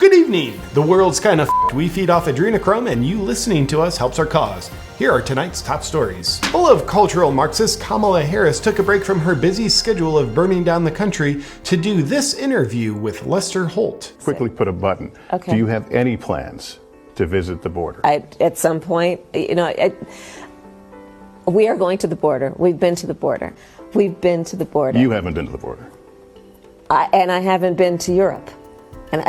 Good evening! The world's kind of f***ed. We feed off adrenochrome and you listening to us helps our cause. Here are tonight's top stories. Full of cultural Marxist, Kamala Harris took a break from her busy schedule of burning down the country to do this interview with Lester Holt. Quickly put a button. Okay. Do you have any plans to visit the border? At some point, we are going to the border. We've been to the border. We've been to the border. You haven't been to the border. And I haven't been to Europe. And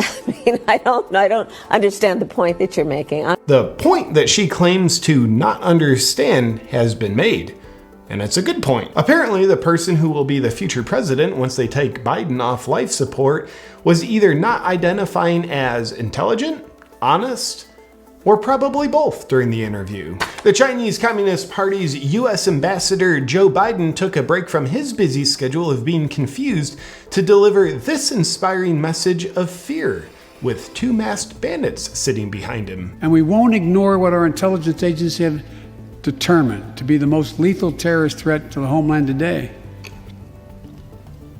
I don't understand the point that you're making. The point that she claims to not understand has been made. And it's a good point. Apparently, the person who will be the future president once they take Biden off life support was either not identifying as intelligent, honest, or probably both during the interview. The Chinese Communist Party's US Ambassador Joe Biden took a break from his busy schedule of being confused to deliver this inspiring message of fear, with two masked bandits sitting behind him. And we won't ignore what our intelligence agencies have determined to be the most lethal terrorist threat to the homeland today: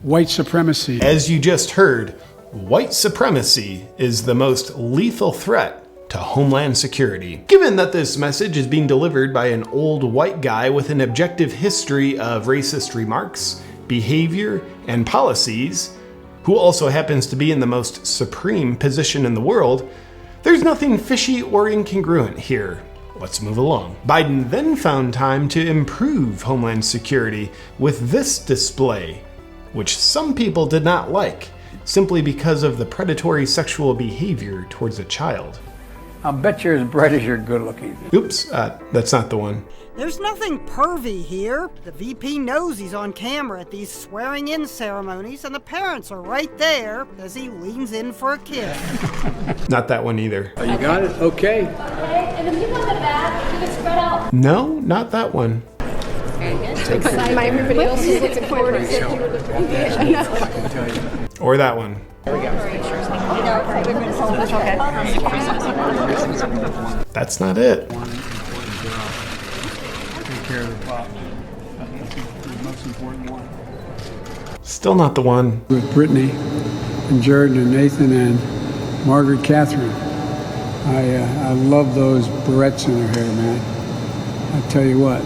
white supremacy. As you just heard, white supremacy is the most lethal threat to homeland security. Given that this message is being delivered by an old white guy with an objective history of racist remarks, behavior, and policies, who also happens to be in the most supreme position in the world, there's nothing fishy or incongruent here. Let's move along. Biden then found time to improve homeland security with this display, which some people did not like, simply because of the predatory sexual behavior towards a child. I'll bet you're as bright as you're good looking. Oops, that's not the one. There's nothing pervy here. The VP knows he's on camera at these swearing-in ceremonies, and the parents are right there as he leans in for a kiss. Not that one either. Oh, you got it? Okay. Okay, and the people in the back, keep it spread out. No, not that one. Everybody else is looking forward to Or that one. That's not it. Take care of the pop. That's the most important one. Still not the one. With Brittany and Jared and Nathan and Margaret Catherine. I love those barrettes in her hair, man. I tell you what.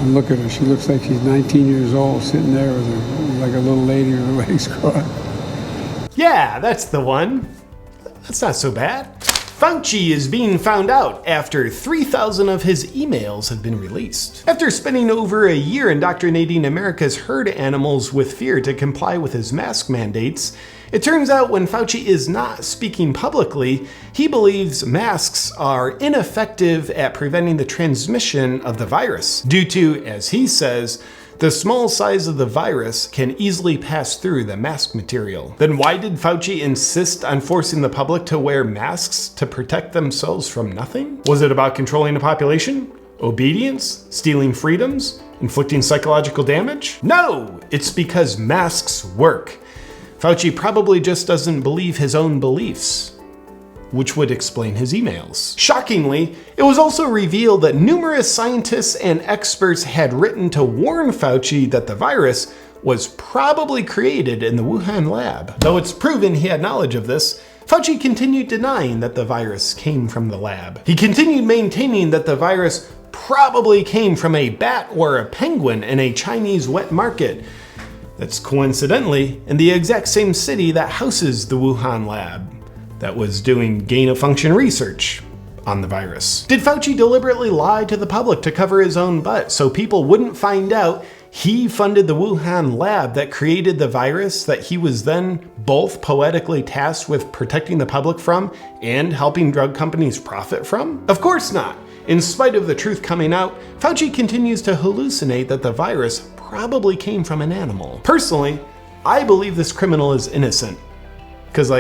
And look at her. She looks like she's 19 years old, sitting there with her, like a little lady with her legs crossed. Yeah, that's the one. That's not so bad. Fauci is being found out after 3,000 of his emails have been released. After spending over a year indoctrinating America's herd animals with fear to comply with his mask mandates, it turns out when Fauci is not speaking publicly, he believes masks are ineffective at preventing the transmission of the virus due to, as he says, the small size of the virus can easily pass through the mask material. Then why did Fauci insist on forcing the public to wear masks to protect themselves from nothing? Was it about controlling the population? Obedience? Stealing freedoms? Inflicting psychological damage? No! It's because masks work. Fauci probably just doesn't believe his own beliefs, which would explain his emails. Shockingly, it was also revealed that numerous scientists and experts had written to warn Fauci that the virus was probably created in the Wuhan lab. Though it's proven he had knowledge of this, Fauci continued denying that the virus came from the lab. He continued maintaining that the virus probably came from a bat or a penguin in a Chinese wet market that's coincidentally in the exact same city that houses the Wuhan lab that was doing gain-of-function research on the virus. Did Fauci deliberately lie to the public to cover his own butt so people wouldn't find out he funded the Wuhan lab that created the virus that he was then both poetically tasked with protecting the public from and helping drug companies profit from? Of course not. In spite of the truth coming out, Fauci continues to hallucinate that the virus probably came from an animal. Personally, I believe this criminal is innocent. Cause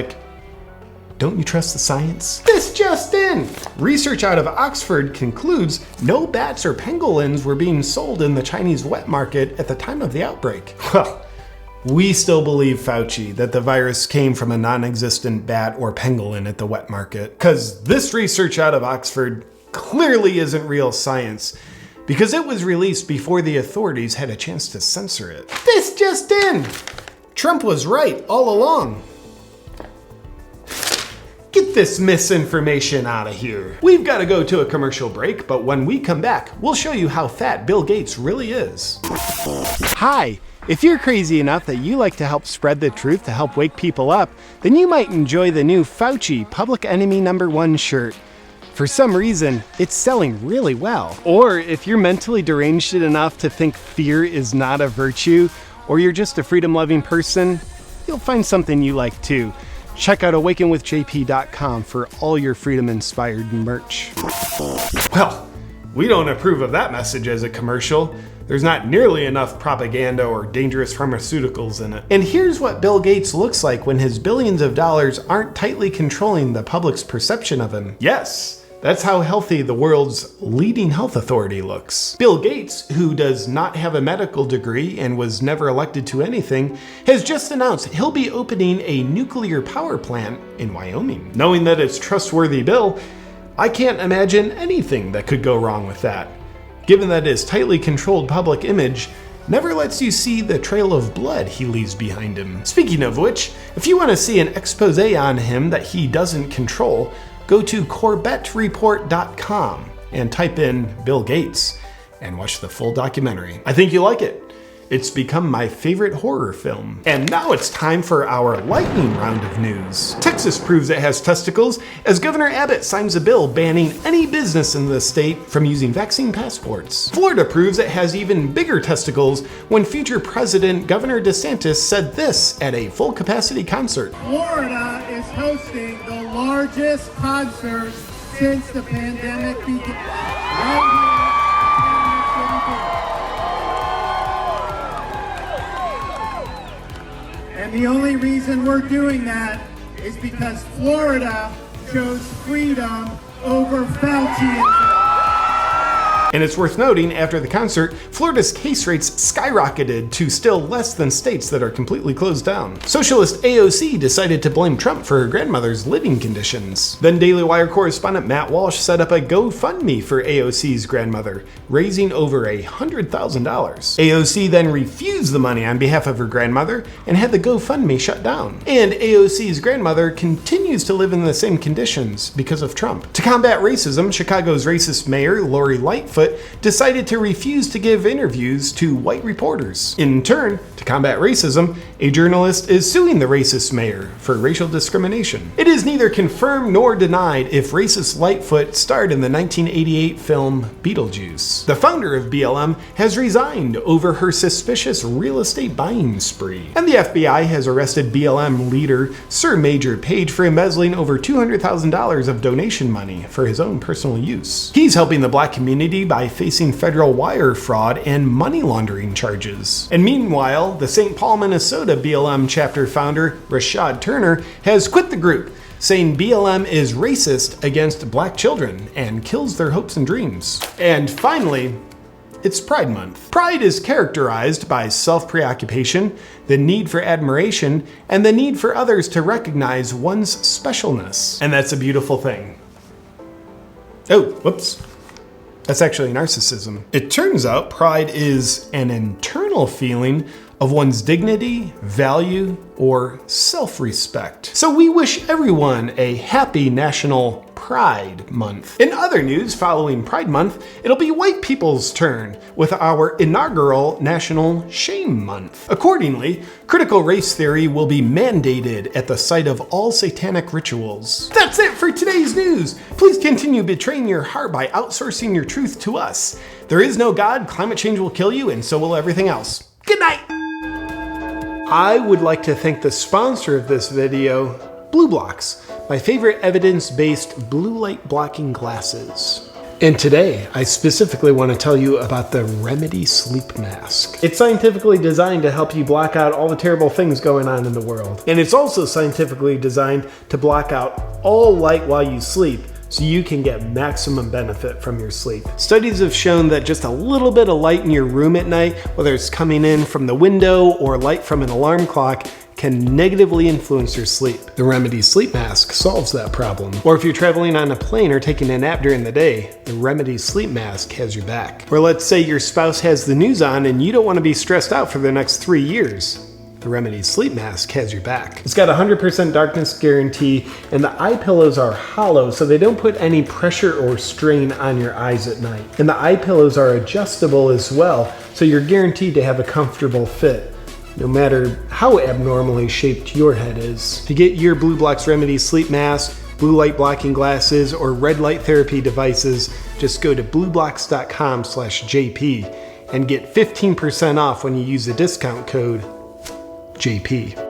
don't you trust the science? This just in! Research out of Oxford concludes no bats or pangolins were being sold in the Chinese wet market at the time of the outbreak. Well, we still believe Fauci that the virus came from a non-existent bat or pangolin at the wet market. Cause this research out of Oxford clearly isn't real science, because it was released before the authorities had a chance to censor it. This just in! Trump was right all along. Keep this misinformation out of here. We've got to go to a commercial break, but when we come back, we'll show you how fat Bill Gates really is. Hi. If you're crazy enough that you like to help spread the truth to help wake people up, then you might enjoy the new Fauci Public Enemy #1 shirt. For some reason, it's selling really well. Or if you're mentally deranged enough to think fear is not a virtue, or you're just a freedom-loving person, you'll find something you like too. Check out awakenwithjp.com for all your freedom-inspired merch. Well, we don't approve of that message as a commercial. There's not nearly enough propaganda or dangerous pharmaceuticals in it. And here's what Bill Gates looks like when his billions of dollars aren't tightly controlling the public's perception of him. Yes, that's how healthy the world's leading health authority looks. Bill Gates, who does not have a medical degree and was never elected to anything, has just announced he'll be opening a nuclear power plant in Wyoming. Knowing that it's trustworthy Bill, I can't imagine anything that could go wrong with that, given that his tightly controlled public image never lets you see the trail of blood he leaves behind him. Speaking of which, if you want to see an expose on him that he doesn't control, go to CorbettReport.com and type in Bill Gates and watch the full documentary. I think you'll like it. It's become my favorite horror film. And now it's time for our lightning round of news. Texas proves it has testicles as Governor Abbott signs a bill banning any business in the state from using vaccine passports. Florida proves it has even bigger testicles when future President Governor DeSantis said this at a full capacity concert. Florida is hosting the largest concert since the pandemic began. And the only reason we're doing that is because Florida chose freedom over Fauci. And it's worth noting, after the concert, Florida's case rates skyrocketed to still less than states that are completely closed down. Socialist AOC decided to blame Trump for her grandmother's living conditions. Then Daily Wire correspondent Matt Walsh set up a GoFundMe for AOC's grandmother, raising over $100,000. AOC then refused the money on behalf of her grandmother and had the GoFundMe shut down. And AOC's grandmother continues to live in the same conditions because of Trump. To combat racism, Chicago's racist mayor, Lori Lightfoot, decided to refuse to give interviews to white reporters. In turn, to combat racism, a journalist is suing the racist mayor for racial discrimination. It is neither confirmed nor denied if racist Lightfoot starred in the 1988 film Beetlejuice. The founder of BLM has resigned over her suspicious real estate buying spree. And the FBI has arrested BLM leader Sir Major Page for embezzling over $200,000 of donation money for his own personal use. He's helping the black community by facing federal wire fraud and money laundering charges. And meanwhile, the St. Paul, Minnesota BLM chapter founder Rashad Turner has quit the group, saying BLM is racist against black children and kills their hopes and dreams. And finally, it's Pride Month. Pride is characterized by self-preoccupation, the need for admiration, and the need for others to recognize one's specialness. And that's a beautiful thing. Oh, whoops. That's actually narcissism. It turns out pride is an internal feeling of one's dignity, value, or self-respect. So we wish everyone a happy National Pride Month. In other news, following Pride Month, it'll be white people's turn with our inaugural National Shame Month. Accordingly, critical race theory will be mandated at the site of all satanic rituals. That's it for today's news. Please continue betraying your heart by outsourcing your truth to us. There is no God, climate change will kill you, and so will everything else. Good night! I would like to thank the sponsor of this video, Blue Blocks, my favorite evidence-based blue light blocking glasses. And today, I specifically want to tell you about the Remedy Sleep Mask. It's scientifically designed to help you block out all the terrible things going on in the world. And it's also scientifically designed to block out all light while you sleep, so you can get maximum benefit from your sleep. Studies have shown that just a little bit of light in your room at night, whether it's coming in from the window or light from an alarm clock, can negatively influence your sleep. The Remedy Sleep Mask solves that problem. Or if you're traveling on a plane or taking a nap during the day, the Remedy Sleep Mask has your back. Or let's say your spouse has the news on and you don't want to be stressed out for the next 3 years. The Remedy sleep mask has your back. It's got a 100% darkness guarantee, and the eye pillows are hollow, so they don't put any pressure or strain on your eyes at night. And the eye pillows are adjustable as well, so you're guaranteed to have a comfortable fit, no matter how abnormally shaped your head is. To get your BlueBlox Remedy sleep mask, blue light blocking glasses, or red light therapy devices, just go to blueblox.com/JP and get 15% off when you use the discount code JP.